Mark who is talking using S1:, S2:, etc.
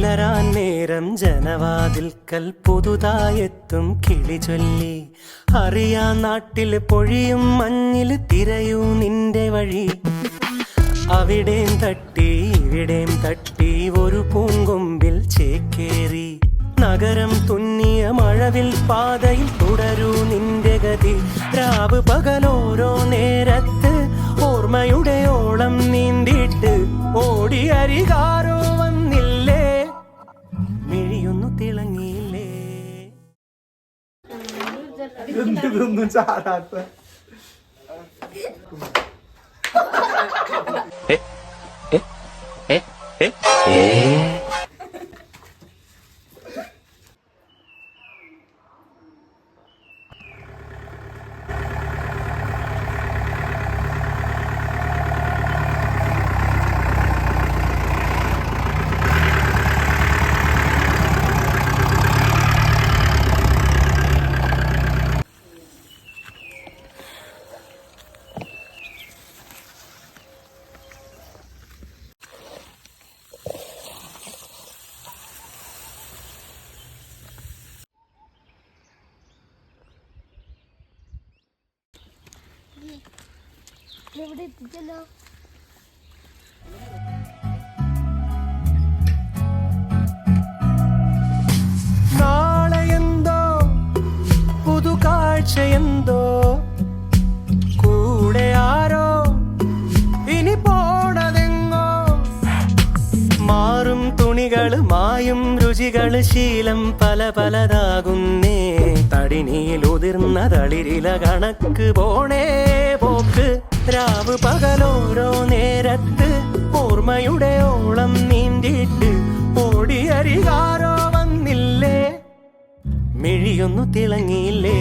S1: പുലരാൻ നേരം ജനവാതിൽക്കൽ പുതുതായെത്തും കിളി ചൊല്ലി. അറിയാ നാട്ടിൽ പൊഴിയും മഞ്ഞിൽ തിരയൂ നിന്റെ വഴി. അവിടേം തട്ടി ഇവിടേം തട്ടി ഒരു പൂങ്കൊമ്പിൽ ചേക്കേറി. നഗരം തുന്നിയ മഴവിൽ പാതയിൽ തുടരൂ നിന്റെ ഗതി. രാവ് പകലോരോ നേരത്ത് ഓർമ്മയുടെ ഓളം നീന്തിയിട്ട് ഓടി അരികാരോ വന്നില്ലേ, മിഴിയൊന്നു തിളങ്ങിയില്ലേ.
S2: ഇതൊന്നും ചാടാത്ത
S3: എവിടെ എത്തിച്ചല്ലോ.
S1: നാളെ എന്തോ പുതുകാഴ്ചയെന്തോ കൂടെ ആരോ ഇനി പോണതെങ്ങോ. മാറും തുണികള് മായും രുചികള് ശീലം പല പലതാകുന്നേ. തടിനിയിൽ ഉതിർന്ന തളിരില കണക്ക് പോണേ പോക്ക്. രാവ് പകലോരോ നേരത്ത് ഓർമ്മയുടെ ഓളം നീന്തിയിട്ട് ഓടി അരികാരോ വന്നില്ലേ, മിഴിയൊന്നു തിളങ്ങിയില്ലേ.